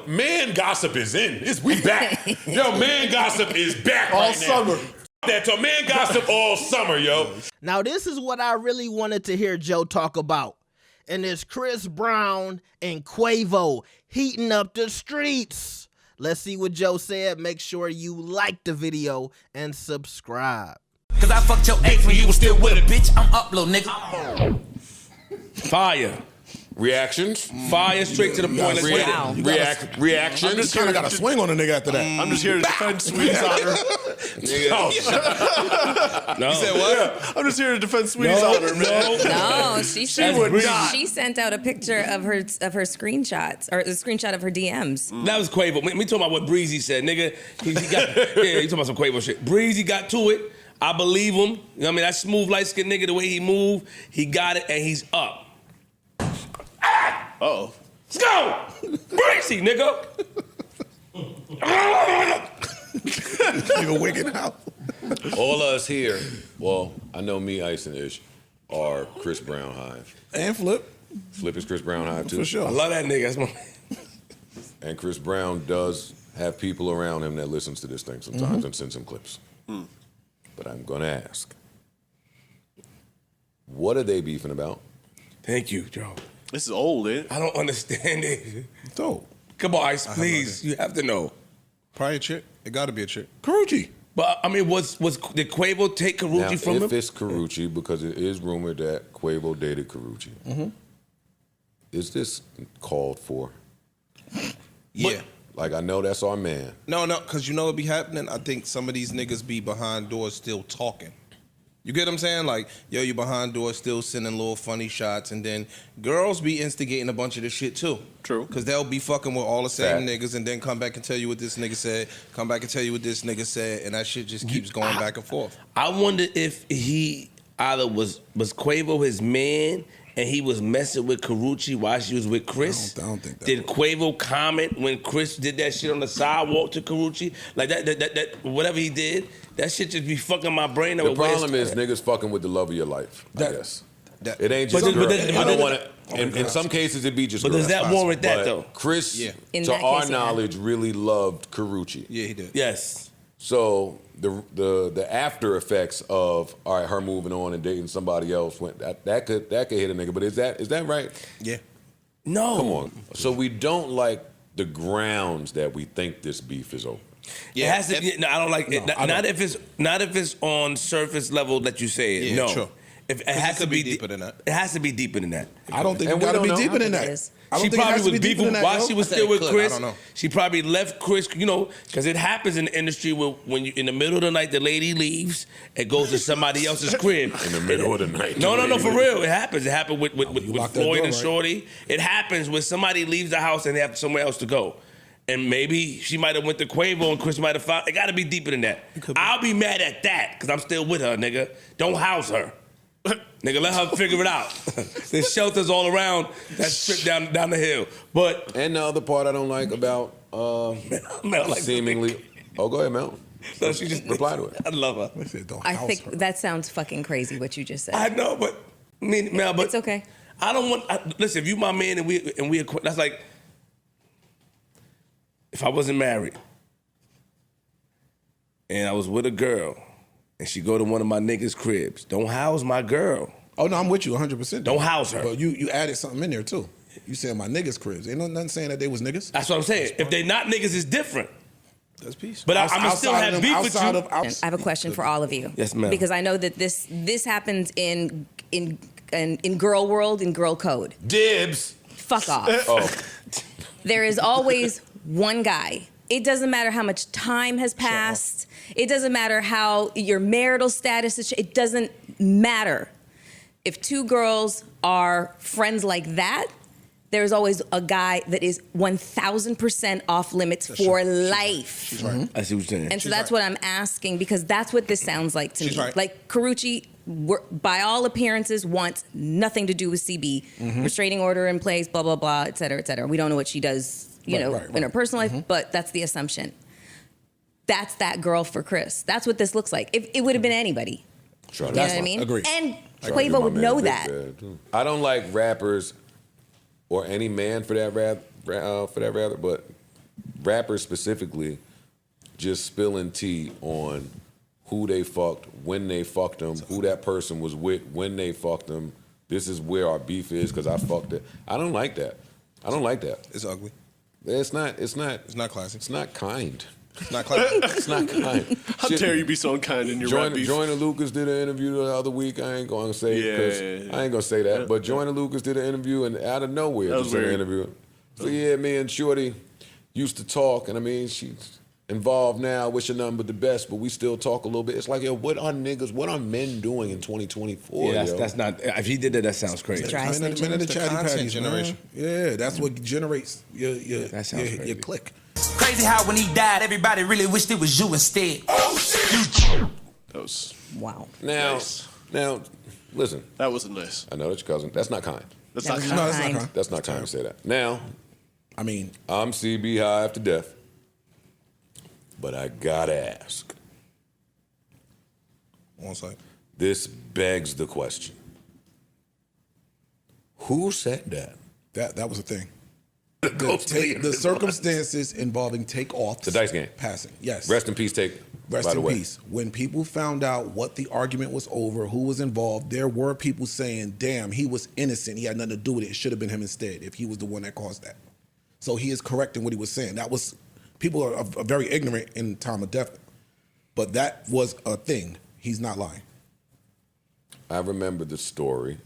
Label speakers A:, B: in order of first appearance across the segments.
A: man gossip is in. We back. Yo, man gossip is back
B: all
A: right now.
B: summer.
A: That's a man gossip all summer, yo.
C: Now, this is what I really wanted to hear Joe talk about. And it's Chris Brown and Quavo heating up the streets. Let's see what Joe said. Make sure you like the video and subscribe.
D: Cause I fucked your ex when you was still with a bitch. I'm up, little nigga.
E: Fire.
A: Reactions?
E: Fire straight to the point.
B: Wow.
A: Reactions?
B: I just kind of got to swing on a nigga after that.
F: I'm just here to defend Sweetie's honor.
E: No.
F: You said what? I'm just here to defend Sweetie's honor, man.
G: No, she
F: would not.
G: She sent out a picture of her screenshots, or a screenshot of her DMs.
E: That was Quavo. We talking about what Breezy said, nigga. He got, he talking about some Quavo shit. Breezy got to it. I believe him. You know what I mean? That smooth, light-skinned nigga, the way he moved, he got it, and he's up.
F: Uh-oh.
E: Let's go! Breezy, nigga!
B: Nigga wigging out.
A: All of us here, well, I know me, Ice and Ish, are Chris Brown Hive.
B: And Flip.
A: Flip is Chris Brown Hive, too.
B: For sure.
E: I love that nigga. That's my...
A: And Chris Brown does have people around him that listens to this thing sometimes and sends him clips. But I'm going to ask, what are they beefing about?
E: Thank you, Joe.
F: This is old, eh?
E: I don't understand it.
B: Dope.
E: Come on, Ice, please. You have to know.
B: Probably a chick. It got to be a chick. Karrueche.
E: But, I mean, did Quavo take Karrueche
A: Now,
E: from him?
A: if it's Karrueche, because it is rumored that Quavo dated Karrueche, is this called for?
B: Yeah.
A: Like, I know that's our man.
B: No, because you know what be happening? I think some of these niggas be behind doors still talking. You get what I'm saying? Like, yo, you behind doors still sending little funny shots, and then girls be instigating a bunch of this shit too.
F: True.
B: Because they'll be fucking with all the same
A: Fact.
B: niggas and then come back and tell you what this nigga said, come back and tell you what this nigga said, and that shit just keeps going back and forth.
E: I wonder if he either was Quavo his man and he was messing with Karrueche while she was with Chris.
B: I don't think that.
E: Did Quavo comment when Chris did that shit on the sidewalk to Karrueche? Like that whatever he did, that shit just be fucking my brain up.
A: The problem is niggas fucking with the love of your life, I guess. It ain't just
E: But
A: a girl.
E: then-
A: I don't want to, in some cases it be just
E: But
A: girls.
E: does that warrant that
A: But
E: though?
A: Chris,
G: In
A: to
G: that
A: our
G: case, yeah.
A: knowledge, really loved Karrueche.
B: Yeah, he did.
E: Yes.
A: So the after effects of all right, her moving on and dating somebody else that could hit a nigga. But is that right?
B: Yeah.
E: No.
A: Come on. So we don't like the grounds that we think this beef is over.
E: Yeah, it has to be, no, I don't like it. Not if it's on surface level that you say it.
B: Yeah,
E: no.
B: true.
E: If it has to be
B: deeper than that.
E: It has to be deeper than that.
B: I don't think it
A: And we
B: got to
A: don't
B: be
A: know.
B: deeper than
G: I don't think
B: that.
G: it is.
B: I don't
E: She
B: think it has
E: probably
B: to
E: was
B: be deeper
E: beefing
B: than that,
E: while
B: yo.
E: she was
B: I
E: still
B: think
E: with
B: it could.
E: Chris.
B: I don't know.
E: She probably left Chris, you know, because it happens in the industry when you in the middle of the night the lady leaves and goes to somebody else's crib.
A: In the middle of the night.
E: No, for real. It happens. It happened with
B: locked that
E: Floyd
B: door,
E: and
B: right?
E: Shorty. It happens when somebody leaves the house and they have somewhere else to go. And maybe she might have went to Quavo and Chris might have found. It got to be deeper than that. I'll be mad at that because I'm still with her, nigga. Don't house her. Nigga, let her figure it out. There's shelters all around that strip down the hill. But
A: And the other part I don't like about
E: Mel, like,
A: seemingly. Oh, go ahead, Mel.
E: no, she just
A: Reply to it.
E: I love her.
B: They said, don't
G: I
B: house
G: think
B: her.
G: that sounds fucking crazy what you just said.
E: I know, but Mel, but
G: It's okay.
E: I don't want. Listen, if you my man and we that's like if I wasn't married and I was with a girl and she go to one of my niggas' cribs, don't house my girl.
B: Oh, no, I'm with you 100%.
E: Don't house her.
B: But you added something in there, too. You said my niggas' cribs. Ain't nothing saying that they was niggas.
E: That's what I'm saying. If they not niggas, it's different.
B: That's peace.
E: But I'm still have beef with you.
G: I have a question for all of you.
E: Yes, ma'am.
G: Because I know that this happens in girl world, in girl code.
A: Dibs.
G: Fuck off.
A: Oh,
G: There is always one guy. It doesn't matter how much time has passed. It doesn't matter how your marital status is. It doesn't matter. If two girls are friends like that, there's always a guy that is 1,000% off limits for life.
B: She's right.
E: I see what you're saying.
G: And so that's what I'm asking, because that's what this sounds like to
B: She's
G: me.
B: right.
G: Like Karrueche, by all appearances, wants nothing to do with CB. Restraining order in place, blah, blah, blah, et cetera, et cetera. We don't know what she does, in her personal life, but that's the assumption. That's that girl for Chris. That's what this looks like. If it would have been anybody.
A: Sure,
G: You know what I mean?
B: Agree.
G: And
A: Try to get
G: Quavo
A: my
G: would
A: man
G: know
A: Big
G: that.
A: Bad, too. I don't like rappers or any man for that rather, but rappers specifically just spilling tea on who they fucked, when they fucked them, who that person was with, when they fucked them. This is where our beef is because I fucked it. I don't like that. I don't like that.
B: It's ugly.
A: It's not
B: classy.
A: It's not kind.
B: It's not classy.
A: It's not kind.
F: How dare you be so unkind in your rap beef?
A: Joyner Lucas did an interview the other week. I ain't gonna say I ain't gonna say that. But Joyner Lucas did an interview, and out of nowhere,
F: That was
A: just an
F: weird.
A: interview. So yeah, me and Shorty used to talk, and I mean she's involved now. Wish her nothing but the best, but we still talk a little bit. It's like, yo, what are men doing in 2024?
E: Yeah,
A: yo?
E: that's not. If he did that sounds crazy.
G: Dry
C: Men of
G: snitching.
C: the chatty
B: content
C: patties,
B: generation.
C: man. Yeah, that's what generates your
E: That sounds crazy.
C: your click.
D: Crazy how when he died, everybody really wished it was you instead.
F: That was
B: Wow.
A: Now, listen.
F: that wasn't nice.
A: I know that's your cousin. That's not kind.
F: That's
G: That
F: not
G: was
F: kind.
G: not
C: that's not
G: kind.
C: kind.
A: That's not kind to say that. Now,
C: I mean,
A: I'm CB high after death, but I gotta ask.
B: One side.
A: This begs the question: who said that?
C: that was a thing. The circumstances involving takeoffs.
A: The dice game.
C: Passing. Yes.
A: Rest in peace, Take.
C: Rest
A: by the
C: in
A: way.
C: peace. When people found out what the argument was over, who was involved, there were people saying, damn, he was innocent. He had nothing to do with it. It should have been him instead if he was the one that caused that. So he is correct in what he was saying. That was, people are very ignorant in time of death. But that was a thing. He's not lying.
A: I remember the story,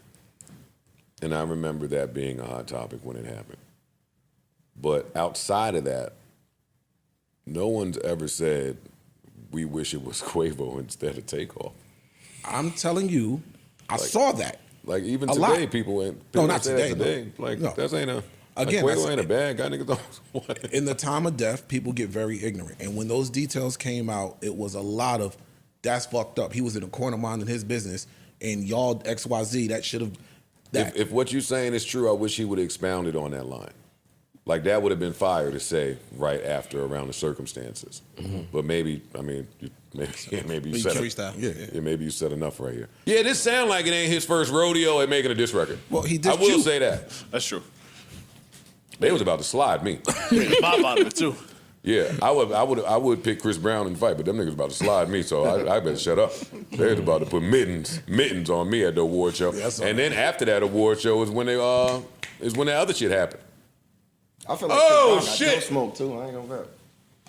A: and I remember that being a hot topic when it happened. But outside of that, no one's ever said, we wish it was Quavo instead of Takeoff.
C: I'm telling you, I saw that.
A: Like, even
C: A
A: today,
C: lot.
A: people ain't.
C: No,
A: People
C: not
A: say that
C: today,
A: today.
C: no.
A: Like,
C: No.
A: that ain't a.
C: Again,
A: like, Quavo
C: that's-
A: ain't a bad guy. Niggas don't.
C: In the time of death, people get very ignorant. And when those details came out, it was a lot of, that's fucked up. He was in a corner minding his business, and y'all XYZ, that should have,
A: If what you're saying is true, I wish he would have expounded on that line. Like, that would have been fire to say right after, around the circumstances. But maybe, I mean, maybe you said
B: freestyle.
A: Yeah, maybe you said enough right here. Yeah, this sound like it ain't his first rodeo at making a diss record.
C: Well, he
A: I
C: dissed
A: will
C: you.
A: say that.
F: That's true.
A: They was about to slide me.
F: Made a pop out of it too.
A: Yeah, I would pick Chris Brown in the fight, but them niggas about to slide me, so I better shut up. They was about to put mittens on me at the award show.
C: Yeah, that's all
A: and then after that award show is when that other shit happened.
H: I feel like
A: Oh,
H: Chris Brown got
A: shit.
H: dope smoke too. I ain't gonna rap.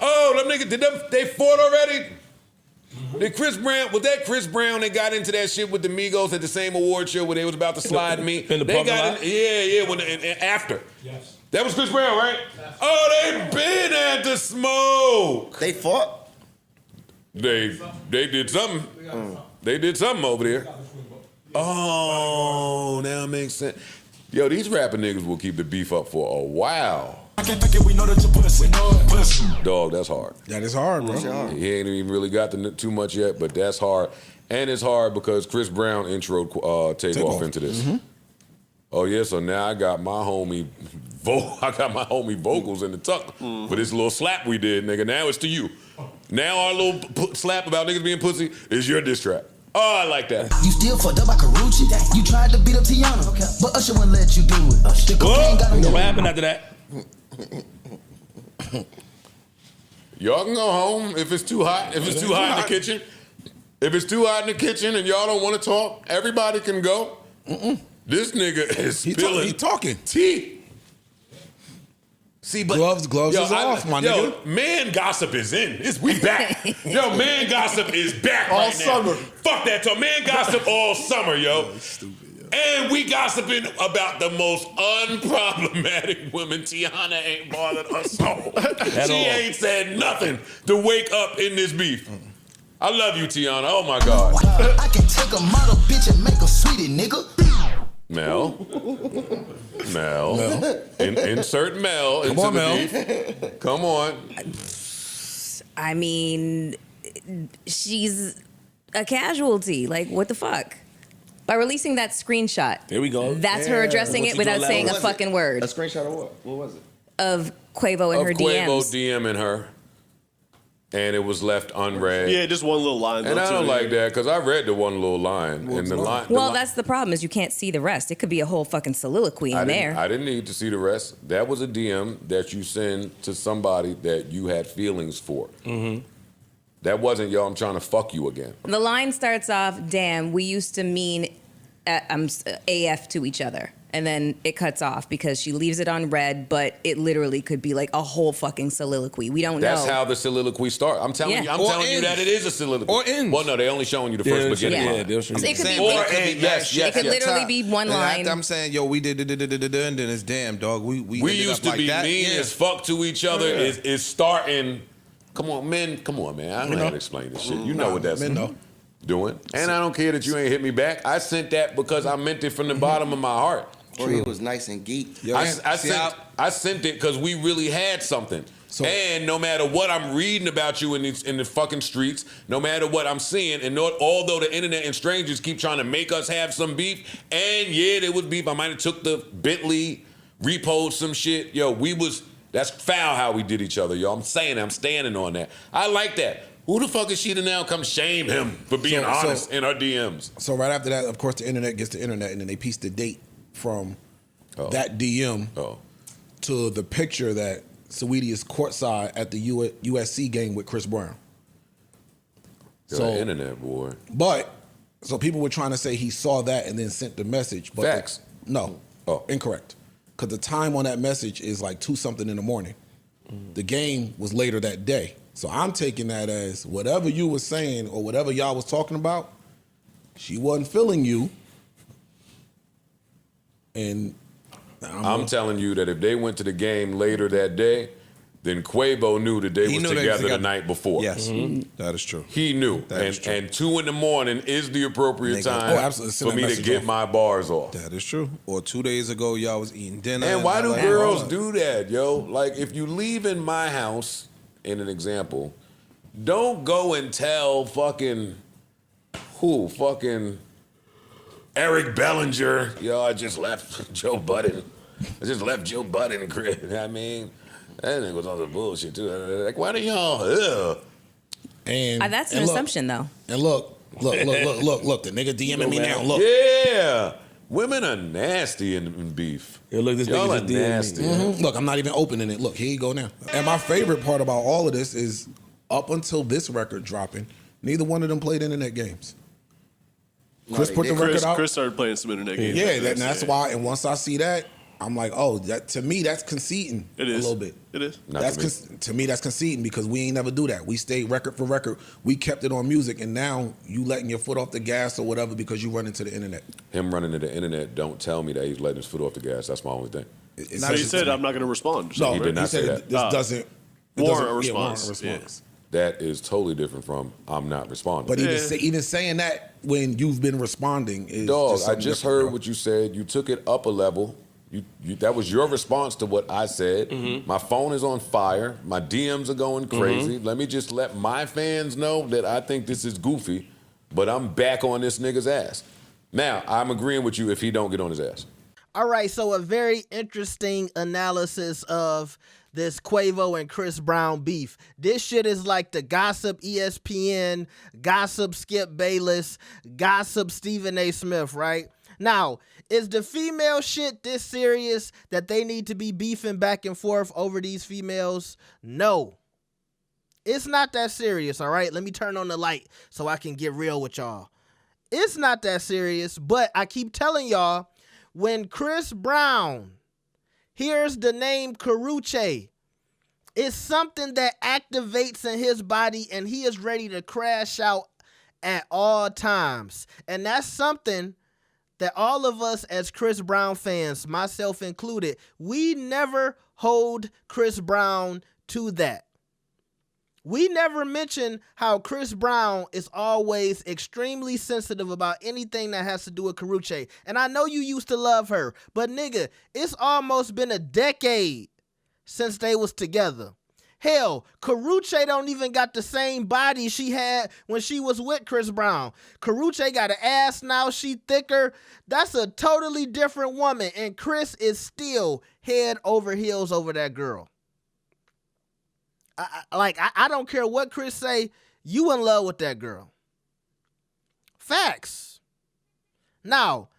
A: Oh, them niggas, they fought already? Did Chris Brown, was that Chris Brown that got into that shit with the Migos at the same award show where they was about to slide me?
E: In the
A: they
E: parking
A: got
E: lot?
A: and after. Yes. That was Chris Brown, right? Oh, they been at the smoke.
H: They fought.
A: They did something. They did something over there. Oh, now it makes sense. Yo, these rapping niggas will keep the beef up for a while. Dog, that's hard.
C: that is hard, bro.
A: He ain't even really got too much yet, but that's hard. And it's hard because Chris Brown introed Takeoff into this. Oh yeah, so now I got my homie vocals in the tuck for this little slap we did, nigga. Now it's to you. Now our little slap about niggas being pussy is your diss track. Oh, I like that.
I: You still fucked up by Karrueche. You tried to beat up Tiana, but Usher wouldn't let you do it. The cocaine got
E: You know
I: him.
E: what happened after that?
A: Y'all can go home if it's too hot. If it's too hot in the kitchen. If it's too hot in the kitchen and y'all don't want to talk, everybody can go. This nigga is spilling
C: He talking.
A: tea. See, but
C: Gloves is off, my nigga.
A: Man gossip is in. We back. Yo, man gossip is back
H: All
A: right
H: summer.
A: now. Fuck that talk. Man gossip all summer, yo. And we gossiping about the most unproblematic women. Tiana ain't bothered us so. She ain't said nothing to wake up in this beef. I love you, Tiana. Oh my God.
I: I can take a model bitch and make her sweetie, nigga.
A: Mel. Insert Mel into
C: on,
A: the
C: Mel.
A: beef. Come on.
G: I mean, she's a casualty. Like, what the fuck? By releasing that screenshot.
E: There we go.
G: That's her addressing
E: What
G: it
E: you
G: without
E: told
G: saying
E: Lau?
G: a
H: What was
G: fucking
H: it?
G: word
H: A screenshot of what? What was it?
G: of Quavo and
A: Of
G: her
A: Quavo
G: DMs.
A: DMing her. and it was left unread.
F: Yeah, just one little line.
A: And
F: though,
A: I don't
F: too.
A: like that because I read the one little line. And the line.
G: Well, that's the problem is you can't see the rest. It could be a whole fucking soliloquy in there.
A: I didn't need to see the rest. That was a DM that you send to somebody that you had feelings for. Mm-hmm. That wasn't, yo, I'm trying to fuck you again.
G: The line starts off, damn, we used to mean AF to each other. And then it cuts off because she leaves it unread, but it literally could be like a whole fucking soliloquy. We don't know.
A: That's how the soliloquy starts. I'm telling you, I'm telling you that it is a soliloquy.
B: Or ends.
A: Well, no, they only showing you the first beginning line.
G: So it could be
A: Or end, yes.
G: It could literally be one
B: And
G: line.
B: after I'm saying, yo, we did, and then it's damn, dog. We
A: used to be mean as fuck to each other. Is starting. Come on, man. I don't know how to explain this shit. You know what that's doing. And I don't care that you ain't hit me back. I sent that because I meant it from the bottom of my heart.
H: Or he was nice and geek.
A: I sent it because we really had something. And no matter what I'm reading about you in the fucking streets, no matter what I'm seeing, and although the internet and strangers keep trying to make us have some beef, and yeah, there was beef. I might have took the Bentley, repoed some shit. Yo, that's foul how we did each other, yo. I'm saying that. I'm standing on that. I like that. Who the fuck is she to now come shame him for being honest in her DMs?
J: So right after that, of course, the internet gets the internet, and then they piece the date from that DM to the picture that Saweetie is courtside at the USC game with Chris Brown.
A: So internet, boy.
J: But, so people were trying to say he saw that and then sent the message. But
A: Facts.
J: No. Incorrect. Because the time on that message is like 2-something in the morning. The game was later that day. So I'm taking that as whatever you were saying or whatever y'all was talking about, she wasn't feeling you. And
A: I'm telling you that if they went to the game later that day, then Quavo knew that they was together the night before.
B: Yes, that is true.
A: He knew. And 2 a.m. is the appropriate time for me to get my bars off.
B: That is true. Or 2 days ago, y'all was eating dinner.
A: And why do girls do that, yo? Like, if you leave in my house, in an example, don't go and tell fucking Eric Bellinger, yo, I just left Joe Budden. I just left Joe Budden crib. I mean, that nigga was on some bullshit too. Like, why do y'all?
J: And
G: that's an assumption, though.
J: And look, the nigga DMing me now. Look,
A: yeah, women are nasty in beef.
E: Yeah, look, this
A: y'all are
E: nigga
A: nasty.
J: Look, I'm not even opening it. Look, here you go now. And my favorite part about all of this is up until this record dropping, neither one of them played internet games. Chris put the record out.
F: Chris started playing some internet games.
J: Yeah, that's why. And once I see that, I'm like, oh, that to me that's conceding a little bit.
F: It is.
J: To me that's conceding because we ain't never do that. We stayed record for record. We kept it on music, and now you letting your foot off the gas or whatever because you run into the internet.
A: Him running to the internet don't tell me that he's letting his foot off the gas. That's my only thing.
F: So he said, I'm not going to respond.
A: No, he did not say that.
J: This doesn't
F: warrant a response.
J: response.
A: That is totally different from I'm not responding.
J: But even saying that when you've been responding is
A: dog. I just heard what you said. You took it up a level. You that was your response to what I said. Mm-hmm. My phone is on fire. My DMs are going crazy. Mm-hmm. Let me just let my fans know that I think this is goofy, but I'm back on this nigga's ass. Now, I'm agreeing with you if he don't get on his ass.
C: All right, so a very interesting analysis of this Quavo and Chris Brown beef. This shit is like the gossip ESPN, gossip Skip Bayless, gossip Stephen A. Smith, right? Now, is the female shit this serious that they need to be beefing back and forth over these females? No. It's not that serious, all right? Let me turn on the light so I can get real with y'all. It's not that serious, but I keep telling y'all, when Chris Brown hears the name Karrueche, it's something that activates in his body and he is ready to crash out at all times. And that's something that all of us as Chris Brown fans, myself included, we never hold Chris Brown to that. We never mention how Chris Brown is always extremely sensitive about anything that has to do with Karrueche. And I know you used to love her, but nigga, it's almost been a decade since they was together. Hell, Karrueche don't even got the same body she had when she was with Chris Brown. Karrueche got an ass now, she thicker. That's a totally different woman, and Chris is still head over heels over that girl. I don't care what Chris say, you in love with that girl. Facts. Now,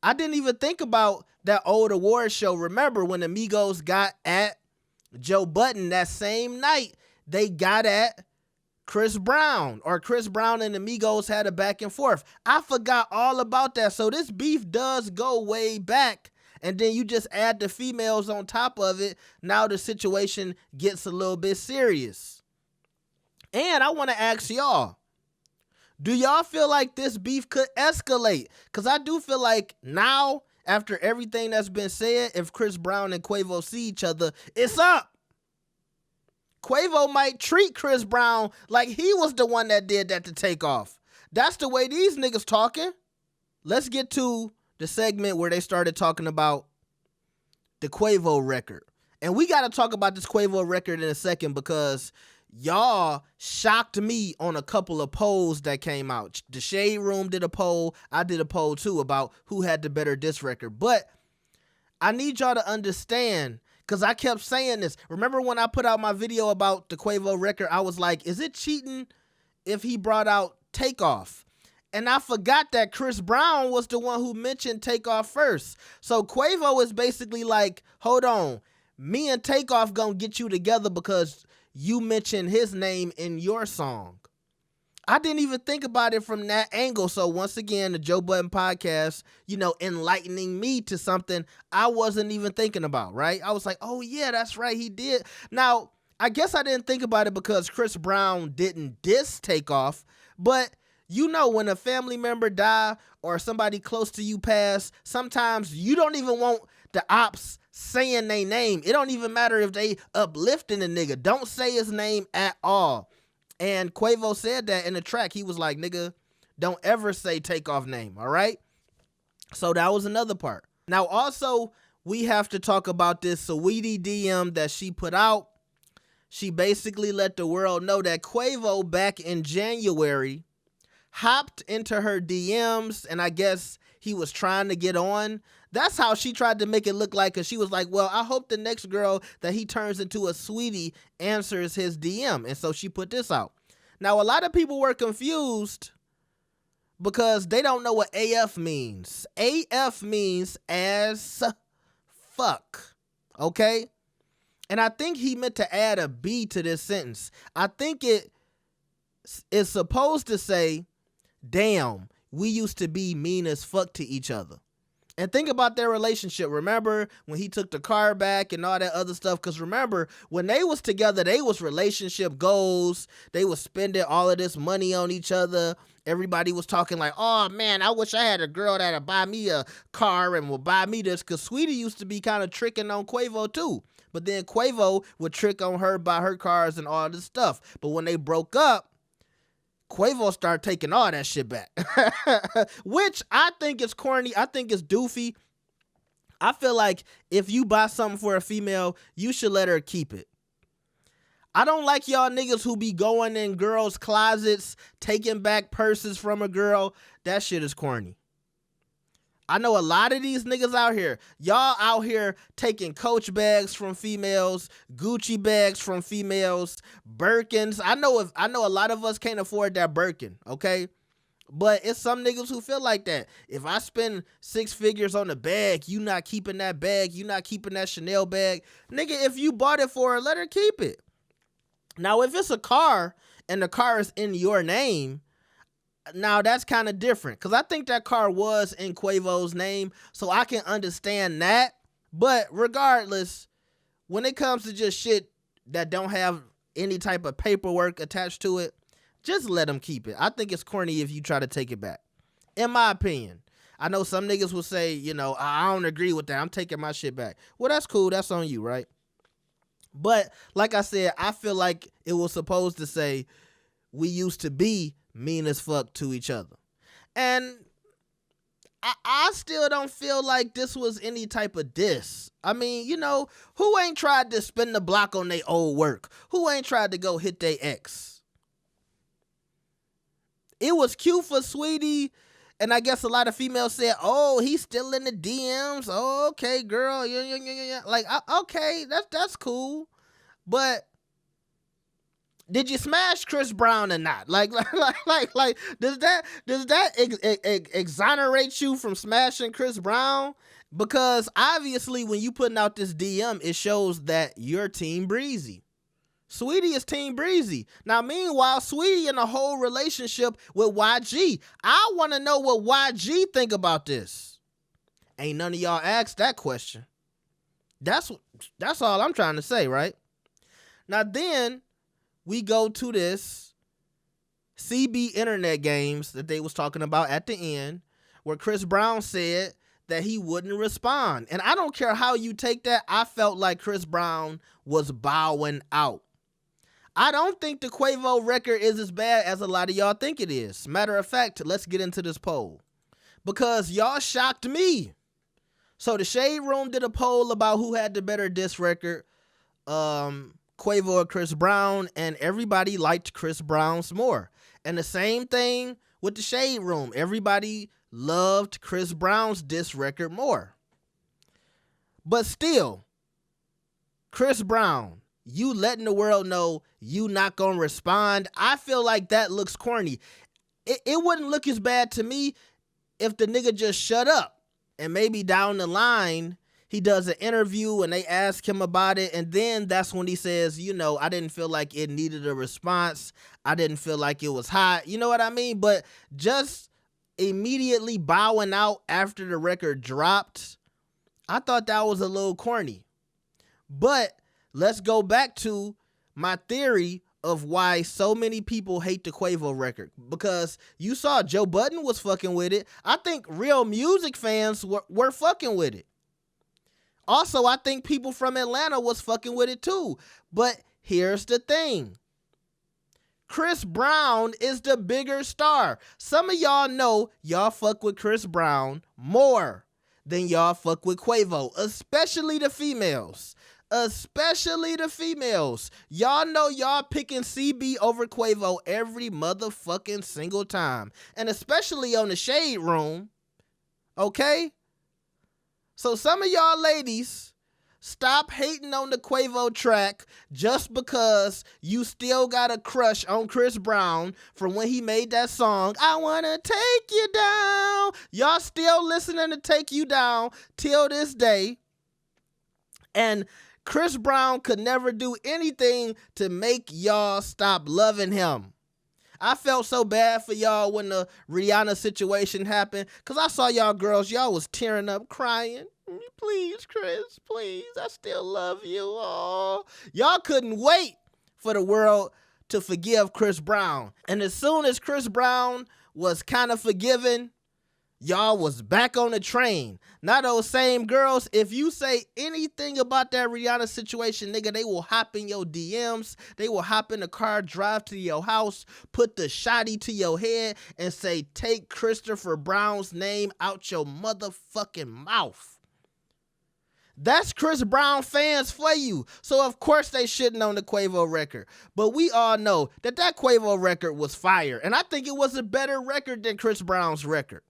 C: I didn't even think about that old award show. Remember when the Migos got at Joe Budden that same night, they got at Chris Brown, or Chris Brown and the Migos had a back and forth. I forgot all about that. So this beef does go way back. And then you just add the females on top of it. Now the situation gets a little bit serious. And I want to ask y'all, do y'all feel like this beef could escalate? Because I do feel like now, after everything that's been said, if Chris Brown and Quavo see each other, it's up. Quavo might treat Chris Brown like he was the one that did that to Takeoff. That's the way these niggas talking. Let's get to the segment where they started talking about the Quavo record. And we got to talk about this Quavo record in a second because y'all shocked me on a couple of polls that came out. The Shade Room did a poll. I did a poll too about who had the better diss record. But I need y'all to understand, because I kept saying this. Remember when I put out my video about the Quavo record, I was like, is it cheating if he brought out Takeoff? And I forgot that Chris Brown was the one who mentioned Takeoff first. So Quavo is basically like, hold on, me and Takeoff gonna get you together because you mentioned his name in your song. I didn't even think about it from that angle. So once again, the Joe Budden podcast, enlightening me to something I wasn't even thinking about, right? I was like, oh yeah, that's right, he did. Now, I guess I didn't think about it because Chris Brown didn't diss Takeoff, but when a family member die or somebody close to you pass, sometimes you don't even want the ops saying their name. It don't even matter if they uplifting the nigga. Don't say his name at all. And Quavo said that in the track. He was like, nigga, don't ever say Takeoff name, all right? So that was another part. Now, also, we have to talk about this Saweetie DM that she put out. She basically let the world know that Quavo back in January hopped into her DMs, and I guess he was trying to get on. That's how she tried to make it look like, because she was like, well, I hope the next girl that he turns into a sweetie answers his DM. And so she put this out. Now, a lot of people were confused because they don't know what AF means. AF means as fuck, okay? And I think he meant to add a B to this sentence. I think it is supposed to say, damn, we used to be mean as fuck to each other. And think about their relationship. Remember when he took the car back and all that other stuff? Because remember, when they was together, they was relationship goals. They was spending all of this money on each other. Everybody was talking like, oh, man, I wish I had a girl that would buy me a car and would buy me this. Because Saweetie used to be kind of tricking on Quavo, too. But then Quavo would trick on her, buy her cars and all this stuff. But when they broke up, Quavo started taking all that shit back, which I think is corny. I think it's doofy. I feel like if you buy something for a female, you should let her keep it. I don't like y'all niggas who be going in girls' closets, taking back purses from a girl. That shit is corny. I know a lot of these niggas out here. Y'all out here taking Coach bags from females, Gucci bags from females, Birkins. I know a lot of us can't afford that Birkin, okay? But it's some niggas who feel like that. If I spend 6 figures on a bag, you not keeping that bag, you not keeping that Chanel bag. Nigga, if you bought it for her, let her keep it. Now, if it's a car and the car is in your name, now that's kind of different, because I think that car was in Quavo's name, so I can understand that. But regardless, when it comes to just shit that don't have any type of paperwork attached to it, just let them keep it. I think it's corny if you try to take it back, in my opinion. I know some niggas will say, I don't agree with that, I'm taking my shit back. Well, that's cool, that's on you, right? But like I said, I feel like it was supposed to say, we used to be mean as fuck to each other. And I still don't feel like this was any type of diss. I mean, who ain't tried to spin the block on their old work? Who ain't tried to go hit their ex? It was cute for Saweetie, and I guess a lot of females said, oh, he's still in the DMs. Oh, okay, girl. Yeah. Like, okay, that's cool. But did you smash Chris Brown or not? Like, does that exonerate you from smashing Chris Brown? Because obviously, when you putting out this DM, it shows that you're Team Breezy. Saweetie is Team Breezy. Now, meanwhile, Saweetie in a whole relationship with YG. I want to know what YG think about this. Ain't none of y'all asked that question. That's all I'm trying to say, right? Now then, we go to this CB internet games that they was talking about at the end, where Chris Brown said that he wouldn't respond. And I don't care how you take that, I felt like Chris Brown was bowing out. I don't think the Quavo record is as bad as a lot of y'all think it is. Matter of fact, let's get into this poll. Because y'all shocked me. So the Shade Room did a poll about who had the better diss record, Quavo or Chris Brown, and everybody liked Chris Brown's more. And the same thing with the Shade Room. Everybody loved Chris Brown's diss record more. But still, Chris Brown, you letting the world know you not gonna respond, I feel like that looks corny. It wouldn't look as bad to me if the nigga just shut up. And maybe down the line, he does an interview and they ask him about it. And then that's when he says, you know, I didn't feel like it needed a response. I didn't feel like it was hot. You know what I mean? But just immediately bowing out after the record dropped, I thought that was a little corny. But let's go back to my theory of why so many people hate the Quavo record. Because you saw Joe Budden was fucking with it. I think real music fans were fucking with it. Also, I think people from Atlanta was fucking with it too. But here's the thing. Chris Brown is the bigger star. Some of y'all know y'all fuck with Chris Brown more than y'all fuck with Quavo, especially the females. Especially the females. Y'all know y'all picking CB over Quavo every motherfucking single time. And especially on the Shade Room. Okay? So some of y'all ladies, stop hating on the Quavo track just because you still got a crush on Chris Brown from when he made that song, I Wanna Take You Down. Y'all still listening to Take You Down till this day. And Chris Brown could never do anything to make y'all stop loving him. I felt so bad for y'all when the Rihanna situation happened, because I saw y'all girls, y'all was tearing up, crying. Please, Chris, please, I still love you. Oh. Y'all couldn't wait for the world to forgive Chris Brown. And as soon as Chris Brown was kind of forgiven, y'all was back on the train. Now those same girls, if you say anything about that Rihanna situation, nigga, they will hop in your DMs. They will hop in the car, drive to your house, put the shotty to your head, and say, take Christopher Brown's name out your motherfucking mouth. That's Chris Brown fans for you. So of course they shitting on the Quavo record. But we all know that Quavo record was fire. And I think it was a better record than Chris Brown's record.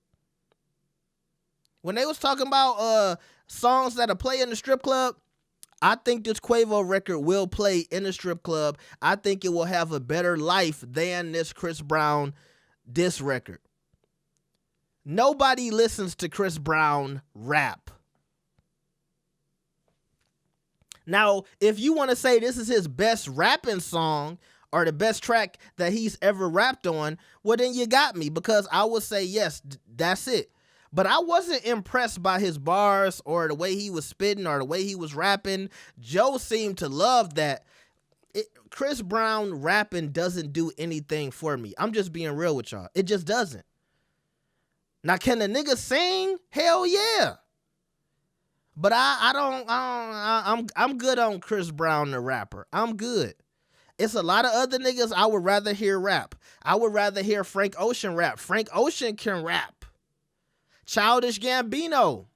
C: When they was talking about songs that'll play in the strip club, I think this Quavo record will play in the strip club. I think it will have a better life than this Chris Brown diss record. Nobody listens to Chris Brown rap. Now, if you want to say this is his best rapping song or the best track that he's ever rapped on, well, then you got me, because I would say, yes, that's it. But I wasn't impressed by his bars or the way he was spitting or the way he was rapping. Joe seemed to love that. Chris Brown rapping doesn't do anything for me. I'm just being real with y'all. It just doesn't. Now, can the nigga sing? Hell yeah. But I'm good on Chris Brown the rapper. I'm good. It's a lot of other niggas I would rather hear rap. I would rather hear Frank Ocean rap. Frank Ocean can rap. Childish Gambino,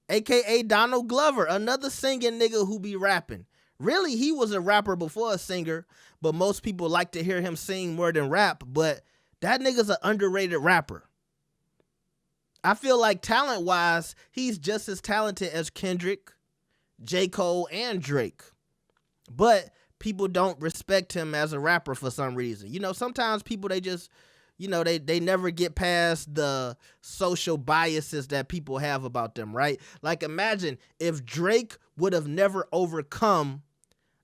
C: a.k.a. Donald Glover, another singing nigga who be rapping. Really, he was a rapper before a singer, but most people like to hear him sing more than rap, but that nigga's an underrated rapper. I feel like talent-wise, he's just as talented as Kendrick, J. Cole, and Drake. But people don't respect him as a rapper for some reason. You know, sometimes people, they just, you know, they never get past the social biases that people have about them, right? Like, imagine if Drake would have never overcome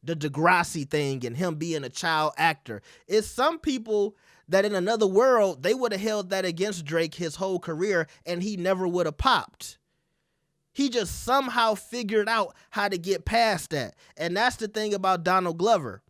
C: the Degrassi thing and him being a child actor. It's some people that in another world, they would have held that against Drake his whole career and he never would have popped. He just somehow figured out how to get past that. And that's the thing about Donald Glover.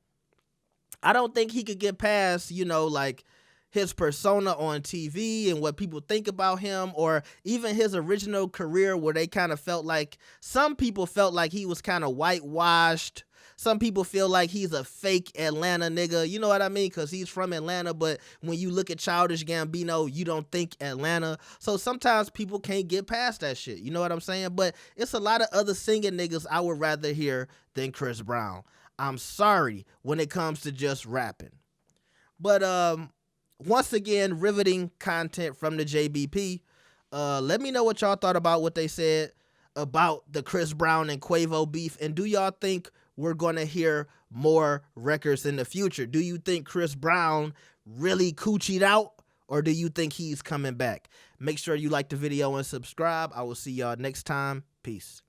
C: I don't think he could get past, you know, like his persona on TV and what people think about him, or even his original career where they kind of felt like, some people felt like he was kind of whitewashed. Some people feel like he's a fake Atlanta nigga. You know what I mean? Because he's from Atlanta, but when you look at Childish Gambino, you don't think Atlanta. So sometimes people can't get past that shit. You know what I'm saying? But it's a lot of other singing niggas I would rather hear than Chris Brown. I'm sorry when it comes to just rapping. But once again, riveting content from the JBP. Let me know what y'all thought about what they said about the Chris Brown and Quavo beef. And do y'all think we're going to hear more records in the future? Do you think Chris Brown really coochied out, or do you think he's coming back? Make sure you like the video and subscribe. I will see y'all next time. Peace.